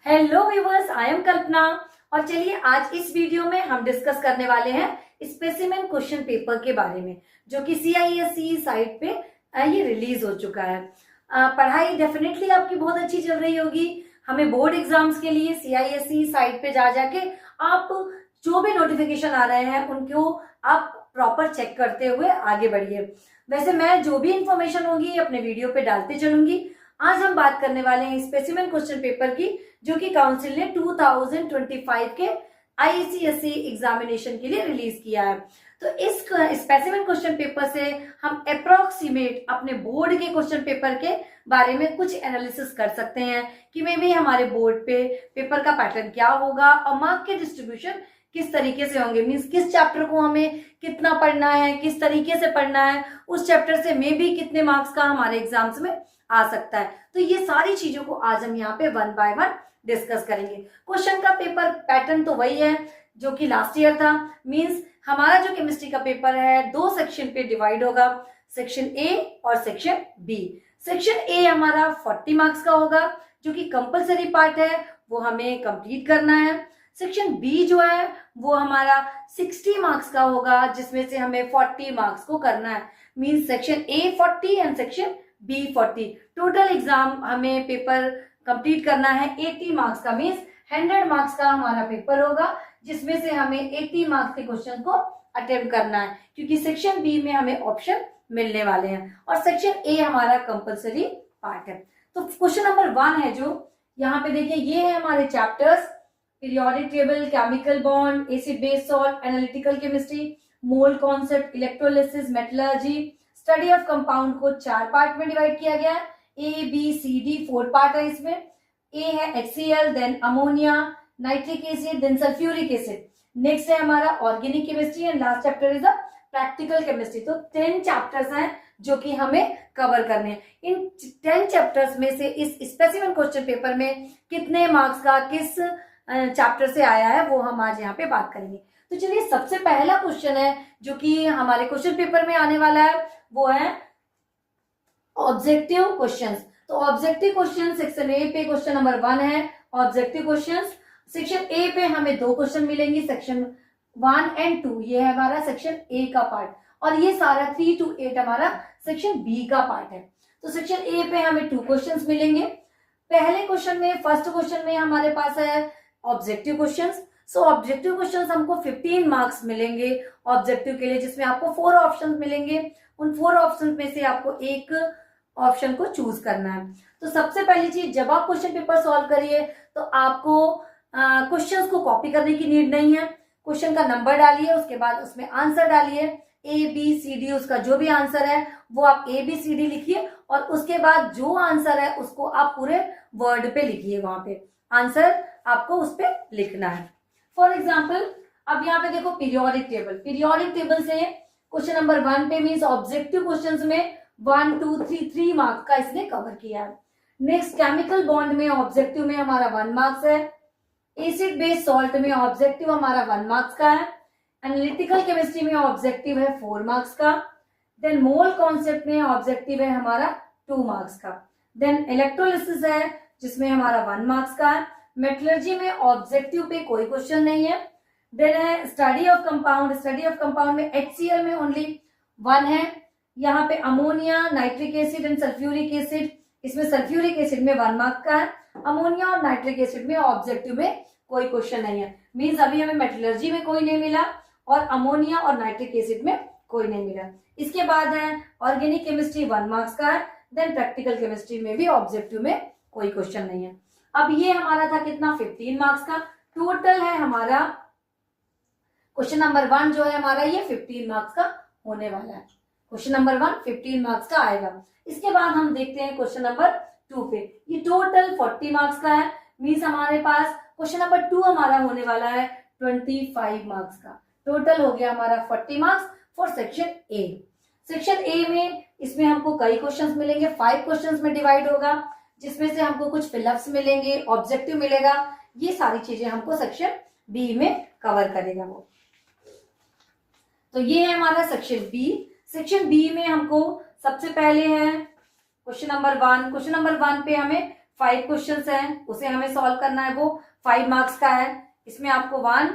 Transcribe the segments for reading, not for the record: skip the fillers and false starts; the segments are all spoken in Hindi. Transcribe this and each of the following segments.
हेलो व्यूअर्स, आई एम कल्पना। और चलिए आज इस वीडियो में हम डिस्कस करने वाले हैं स्पेसिमेन क्वेश्चन पेपर के बारे में, जो कि CISE साइट पे ये रिलीज हो चुका है। पढ़ाई डेफिनेटली आपकी बहुत अच्छी चल रही होगी। हमें बोर्ड एग्जाम्स के लिए CISE साइट पे जा जाके आप जो भी नोटिफिकेशन आ रहे हैं उनको आप प्रॉपर चेक करते हुए आगे बढ़िए। वैसे मैं जो भी इंफॉर्मेशन होगी अपने वीडियो पे डालते चलूंगी। आज हम बात करने वाले हैं स्पेसिमेन क्वेश्चन पेपर की, जो कि काउंसिल ने 2025 के ICSE एग्जामिनेशन के लिए रिलीज किया है। तो इस स्पेसिमेन क्वेश्चन पेपर से हम अप्रोक्सीमेट अपने बोर्ड के क्वेश्चन पेपर के बारे में कुछ एनालिसिस कर सकते हैं कि मे भी हमारे बोर्ड पे पेपर का पैटर्न क्या होगा और मार्क के डिस्ट्रीब्यूशन किस तरीके से होंगे। मींस किस चैप्टर को हमें कितना पढ़ना है, किस तरीके से पढ़ना है, उस चैप्टर से मे भी कितने मार्क्स का हमारे एग्जाम्स में आ सकता है। तो ये सारी चीजों को आज हम यहाँ पे वन बाय वन डिस्कस करेंगे। क्वेश्चन का पेपर पैटर्न तो वही है जो कि लास्ट ईयर था। मींस हमारा जो केमिस्ट्री का पेपर है दो सेक्शन पे डिवाइड होगा, सेक्शन ए और सेक्शन बी। सेक्शन ए हमारा 40 मार्क्स का होगा, जो कि कंपलसरी पार्ट है, वो हमें कंप्लीट करना है। सेक्शन बी जो है वो हमारा 60 मार्क्स का होगा, जिसमें से हमें 40 मार्क्स को करना है। Means section A 40 and section B 40। Total exam हमें पेपर कंप्लीट करना है 80 मार्क्स का। मींस 100 मार्क्स का हमारा पेपर होगा, जिसमें से हमें 80 मार्क्स के क्वेश्चन को अटेम्प्ट करना है, क्योंकि सेक्शन बी में हमें ऑप्शन मिलने वाले हैं और सेक्शन ए हमारा कंपलसरी पार्ट है। तो क्वेश्चन नंबर 1 है जो यहाँ पे देखिए, ये है हमारे chapters: periodic table, chemical bond, acid base salt, analytical chemistry, mole concept, electrolysis, metallurgy. Study of compound को 4 पार्ट में डिवाइड किया गया है। ABCD 4 पार्ट है इसमें। ए है HCl, then ammonia, nitric acid, then sulphuric acid. Next है हमारा organic chemistry and last chapter is the practical chemistry. तो 10 चैप्टर्स हैं जो कि हमें कवर करने हैं। इन 10 चैप्टर्स में से इस स्पेसिमेन क्वेश्चन पेपर में कितने मार्क्स का किस चैप्टर से आया है वो हम आज यहाँ पे बात करेंगे। तो चलिए, सबसे पहला क्वेश्चन है जो कि हमारे क्वेश्चन पेपर में आने वाला है, वो है ऑब्जेक्टिव क्वेश्चंस। तो ऑब्जेक्टिव क्वेश्चन सेक्शन ए पे क्वेश्चन नंबर 1 है ऑब्जेक्टिव क्वेश्चंस। सेक्शन ए पे हमें 2 क्वेश्चन मिलेंगे, सेक्शन 1 एंड 2। ये है हमारा सेक्शन ए का पार्ट, और ये सारा 3 to 8 हमारा सेक्शन बी का पार्ट है। तो सेक्शन ए पे हमें 2 क्वेश्चन मिलेंगे। पहले क्वेश्चन में, फर्स्ट क्वेश्चन में हमारे पास है ऑब्जेक्टिव क्वेश्चंस। सो ऑब्जेक्टिव क्वेश्चंस हमको 15 मार्क्स मिलेंगे ऑब्जेक्टिव के लिए, जिसमें आपको 4 ऑप्शन मिलेंगे। उन 4 ऑप्शन में से आपको एक ऑप्शन को चूज करना है। तो सबसे पहली चीज, जब आप क्वेश्चन पेपर सॉल्व करिए तो आपको क्वेश्चंस को कॉपी करने की नीड नहीं है। क्वेश्चन का नंबर डालिए, उसके बाद उसमें आंसर डालिए ABCD। उसका जो भी आंसर है वो आप ABCD लिखिए, और उसके बाद जो आंसर है उसको आप पूरे वर्ड पे लिखिए। वहां पे आंसर आपको उस पे लिखना है। फॉर एग्जाम्पल, अब यहाँ पे देखो पीरियोडिक टेबल। पीरियोडिक टेबल से क्वेश्चन नंबर 1 पे मीन्स ऑब्जेक्टिव क्वेश्चंस में 1 2 3 मार्क्स का इसने कवर किया है। नेक्स्ट, केमिकल बॉन्ड में ऑब्जेक्टिव में हमारा 1 मार्क्स है। एसिड बेस सॉल्ट में ऑब्जेक्टिव हमारा 1 मार्क्स का है। एनालिटिकल केमिस्ट्री में ऑब्जेक्टिव है 4 मार्क्स का। देन मोल कॉन्सेप्ट में ऑब्जेक्टिव है हमारा 2 मार्क्स का। देन इलेक्ट्रोलिसिस है जिसमें हमारा 1 मार्क्स का है। मेटलर्जी में ऑब्जेक्टिव पे कोई क्वेश्चन नहीं है। देन है study of compound. Study of compound में HCl में ओनली 1 है। यहाँ पे ammonia, nitric acid and sulphuric acid, इसमें सल्फ्यूरिक एसिड में 1 मार्क का है। अमोनिया और नाइट्रिक एसिड में ऑब्जेक्टिव में कोई क्वेश्चन नहीं है। मीन्स अभी हमें मेटलर्जी में कोई नहीं मिला और अमोनिया और नाइट्रिक एसिड में कोई नहीं मिला। इसके बाद है ऑर्गेनिक केमिस्ट्री, 1 मार्क्स का है। देन प्रैक्टिकल केमिस्ट्री में भी ऑब्जेक्टिव में कोई क्वेश्चन नहीं है। अब ये हमारा था कितना, 15 मार्क्स का। टोटल है हमारा क्वेश्चन नंबर 1 जो है हमारा, ये 15 मार्क्स का होने वाला है। क्वेश्चन नंबर 1 15 मार्क्स का आएगा। इसके बाद हम देखते हैं क्वेश्चन नंबर 2 पे। ये टोटल 40 मार्क्स का है। मीन्स हमारे पास क्वेश्चन नंबर 2 हमारा होने वाला है 25 मार्क्स का। टोटल हो गया हमारा 40 marks for section A. Section A में इसमें हमको कई क्वेश्चंस मिलेंगे, 5 क्वेश्चंस में डिवाइड होगा, जिसमें से हमको कुछ फिलअप्स मिलेंगे, ऑब्जेक्टिव मिलेगा। ये सारी चीजें हमको सेक्शन बी में कवर करेगा वो। तो ये है हमारा सेक्शन बी। सेक्शन बी में हमको सबसे पहले है क्वेश्चन नंबर 1। क्वेश्चन नंबर 1 पे हमें 5 क्वेश्चंस हैं, उसे हमें सॉल्व करना है, वो 5 मार्क्स का है। इसमें आपको 1,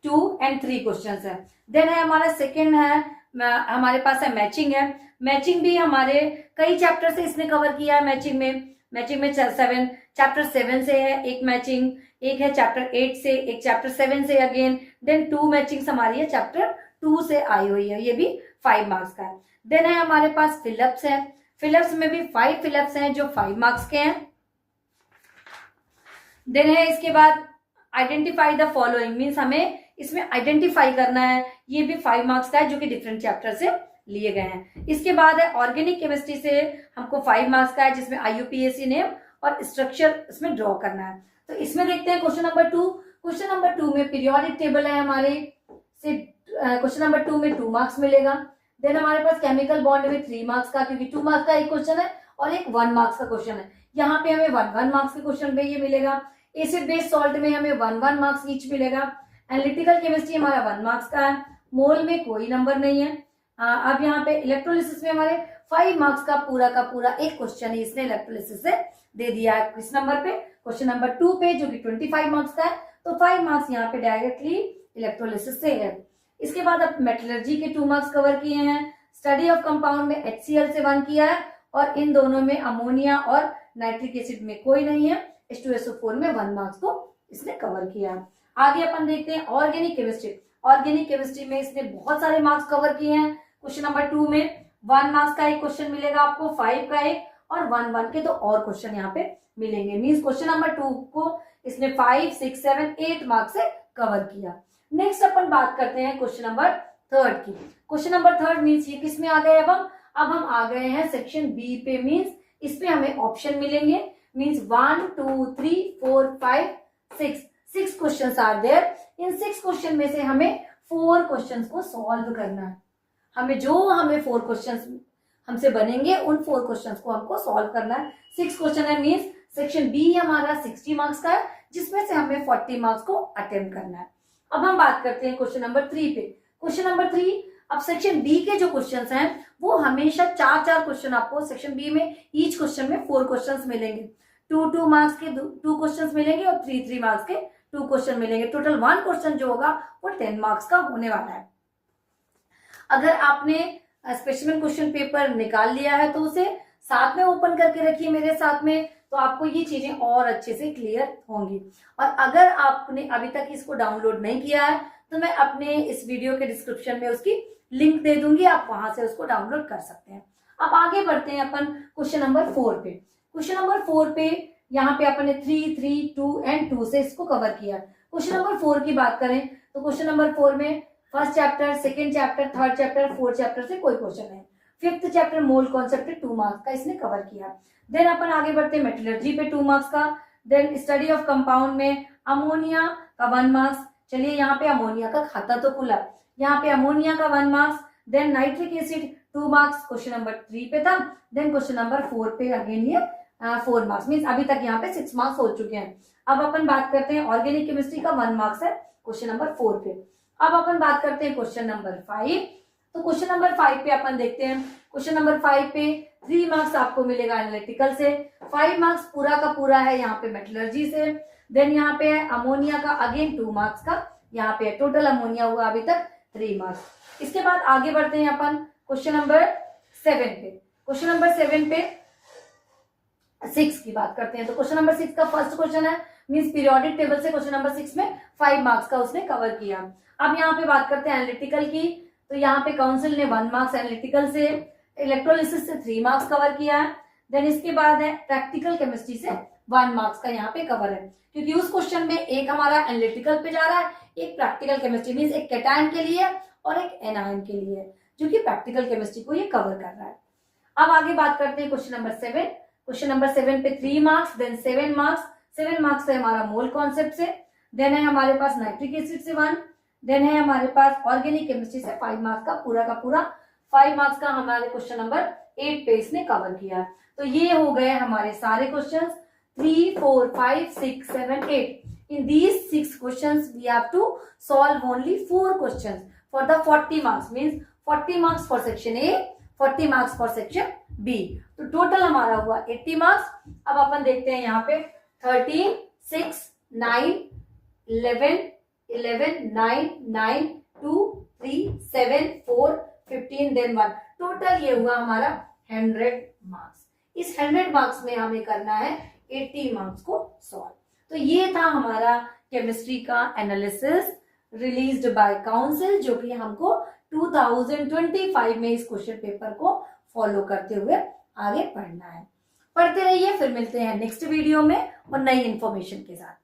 2 एंड 3 क्वेश्चंस है। देन है हमारा सेकंड है, हमारे पास है मैचिंग है। मैचिंग भी हमारे कई चैप्टर से इसने कवर किया है। मैचिंग में चैप्टर 7 से है एक मैचिंग, एक है चैप्टर 8 से, एक चैप्टर 7 से अगेन, देन 2 मैचिंग्स हमारी है चैप्टर 2 से आई हुई है, ये भी 5 मार्क्स का है। देन है हमारे पास फिलअप्स है। फिलअप्स में भी 5 फिलअप्स हैं जो 5 मार्क्स के हैं। देन है इसके बाद आइडेंटिफाई द फॉलोइंग, मीन्स हमें इसमें आइडेंटिफाई करना है, ये भी 5 मार्क्स का है जो कि डिफरेंट चैप्टर से लिए गए हैं। इसके बाद है ऑर्गेनिक केमिस्ट्री से हमको 5 मार्क्स का है, जिसमें IUPAC नेम और स्ट्रक्चर इसमें ड्रॉ करना है। तो इसमें देखते हैं क्वेश्चन नंबर 2। क्वेश्चन नंबर 2 में पीरियोडिक टेबल है हमारे से, क्वेश्चन नंबर 2 में 2 मार्क्स मिलेगा। देन हमारे पास केमिकल बॉन्ड में 3 मार्क्स का, क्योंकि 2 मार्क्स का एक क्वेश्चन है और एक 1 मार्क्स का क्वेश्चन है। यहाँ पे हमें 1 मार्क्स के क्वेश्चन पे ये मिलेगा। एसिड बेस सॉल्ट में हमें 1 मार्क्स ईच मिलेगा। एनालिटिकल केमिस्ट्री हमारा 1 मार्क्स का है, मोल में कोई नंबर नहीं है। अब यहाँ पे इलेक्ट्रोलिसिस में हमारे 5 मार्क्स का पूरा एक क्वेश्चन है, इसने इलेक्ट्रोलिसिस से दे दिया है किस नंबर पे, क्वेश्चन नंबर 2 पे, जो कि 25 मार्क्स का है। तो 5 मार्क्स यहाँ पे डायरेक्टली इलेक्ट्रोलिसिस से है। इसके बाद अब मेटलर्जी के 2 मार्क्स कवर किए हैं। स्टडी ऑफ कंपाउंड में HCl से 1 किया है, और इन दोनों में अमोनिया और नाइट्रिक एसिड में कोई नहीं है। H2SO4 में 1 मार्क्स को इसने कवर किया। आगे अपन देखते हैं ऑर्गेनिक केमिस्ट्री। ऑर्गेनिक केमिस्ट्री में इसने बहुत सारे मार्क्स कवर किए हैं। क्वेश्चन नंबर 2 में 1 मार्क्स का एक क्वेश्चन मिलेगा आपको, 5 का एक, और 1 के तो और क्वेश्चन यहाँ पे मिलेंगे। मीन्स क्वेश्चन नंबर 2 को इसने 5, 6, 7, 8 मार्क्स से कवर किया। नेक्स्ट अपन बात करते हैं क्वेश्चन नंबर 3 की। क्वेश्चन नंबर 3 मीन्स ये किस में आ गए, अब हम आ गए हैं सेक्शन बी पे। मीन्स इस पे हमें ऑप्शन मिलेंगे। Means 1, 2, 3, 4, 5, 6 questions are there. इन 6 क्वेश्चन में से हमें 4 क्वेश्चंस को सॉल्व करना है। हमें 4 क्वेश्चंस हमसे बनेंगे, उन 4 क्वेश्चंस को हमको सॉल्व करना है। 6 क्वेश्चन है, मीन्स सेक्शन बी हमारा 60 मार्क्स का है, जिसमें से हमें 40 मार्क्स को अटेम्प्ट करना है। अब हम बात करते हैं क्वेश्चन नंबर 3 पे। क्वेश्चन नंबर 3, अब सेक्शन बी के जो क्वेश्चंस हैं वो हमेशा 4 क्वेश्चन आपको सेक्शन बी में, ईच क्वेश्चन में 4 क्वेश्चंस मिलेंगे। 2 मार्क्स के 2 क्वेश्चंस मिलेंगे और 3 मार्क्स के 2 क्वेश्चन मिलेंगे। टोटल 1 क्वेश्चन जो होगा वो 10 मार्क्स का होने वाला है। अगर आपने स्पेसिमेन क्वेश्चन पेपर निकाल लिया है तो उसे साथ में ओपन करके रखिए मेरे साथ में, तो आपको ये चीजें और अच्छे से क्लियर होंगी। और अगर आपने अभी तक इसको डाउनलोड नहीं किया है तो मैं अपने इस वीडियो के डिस्क्रिप्शन में उसकी लिंक दे दूंगी, आप वहां से उसको डाउनलोड कर सकते हैं। अब आगे बढ़ते हैं अपन क्वेश्चन नंबर 4 पे। क्वेश्चन नंबर 4 पे यहाँ पे अपन ने 3, 3, 2 एंड 2 से इसको कवर किया। क्वेश्चन नंबर 4 की बात करें तो क्वेश्चन नंबर 4 में first chapter, second chapter, third chapter, fourth chapter से कोई क्वेश्चन नहीं। 5th chapter mole concept 2 marks का इसने कवर किया। देन अपन आगे बढ़ते हैं मेटलर्जी पे 2 मार्क्स का। देन स्टडी ऑफ कंपाउंड में अमोनिया का 1 मार्क्स। चलिए यहाँ पे अमोनिया का खाता तो खुला, यहाँ पे अमोनिया का 1 marks. Then nitric acid 2 marks question number 3 पे था। देन क्वेश्चन नंबर 4 पे अगेन ये 4 मार्क्स, मीन्स अभी तक यहाँ पे 6 मार्क्स हो चुके हैं। अब अपन बात करते हैं ऑर्गेनिक केमिस्ट्री का 1 मार्क्स है क्वेश्चन नंबर 4 पे। अब अपन बात करते हैं क्वेश्चन नंबर 5। तो क्वेश्चन नंबर 5 पे अपन देखते हैं। क्वेश्चन नंबर 5 पे 3 मार्क्स आपको मिलेगा एनालिटिकल से, 5 मार्क्स पूरा का पूरा है यहाँ पे मेटलर्जी से। देन यहाँ पे है अमोनिया का अगेन 2 मार्क्स का, यहाँ पे टोटल अमोनिया हुआ अभी तक 3 मार्क्स। इसके बाद आगे बढ़ते हैं अपन क्वेश्चन नंबर 7 पे। क्वेश्चन नंबर 7 पे 6 की बात करते हैं। तो क्वेश्चन नंबर 6 का फर्स्ट क्वेश्चन है, मींस पीरियोडिक टेबल से क्वेश्चन नंबर 6 में 5 मार्क्स का उसने कवर किया। अब यहाँ पे बात करते हैं एनालिटिकल की। तो यहाँ पे काउंसिल ने 1 मार्क्स एनालिटिकल से, इलेक्ट्रोलिसिस से 3 मार्क्स कवर किया है। देन इसके बाद है प्रैक्टिकल केमिस्ट्री से 1 मार्क्स का यहाँ पे कवर है, क्योंकि उस क्वेश्चन में एक हमारा एनालिटिकल पे जा रहा है, एक प्रैक्टिकल केमिस्ट्री, मींस एक कैटायन के लिए और एक एनायन के लिए, जो कि प्रैक्टिकल केमिस्ट्री को ये कवर कर रहा है। अब आगे बात करते हैं क्वेश्चन नंबर 7। क्वेश्चन नंबर 7 पे 3 मार्क्स, देन 7 मार्क्स। 7 मार्क्स है हमारा मोल कॉन्सेप्ट से। देन है हमारे पास नाइट्रिक एसिड से 1। देन है हमारे पास ऑर्गेनिक केमिस्ट्री से 5 मार्क्स का पूरा 5 मार्क्स का हमारे क्वेश्चन नंबर 8 पे इसने कवर किया। तो ये हो गए हमारे सारे question 3, 4, 5, 6, 7, 8। In these 6 questions we have to solve only 4 questions for the 40 marks, means 40 marks for section A, 40 marks for section B. तो टोटल हमारा हुआ 80 मार्क्स। अब अपन देखते हैं यहाँ पे 13, 6, 9, 11, 9, 9, 2, 3, 7, 4, 15 देन 1। टोटल ये हुआ हमारा 100 मार्क्स। इस 100 मार्क्स में हमें करना है 80 मार्क्स को सॉल्व। तो ये था हमारा केमिस्ट्री का एनालिसिस रिलीज्ड बाय काउंसिल, जो कि हमको 2025 में इस क्वेश्चन पेपर को फॉलो करते हुए आगे पढ़ना है। पढ़ते रहिए, फिर मिलते हैं नेक्स्ट वीडियो में और नई इंफॉर्मेशन के साथ।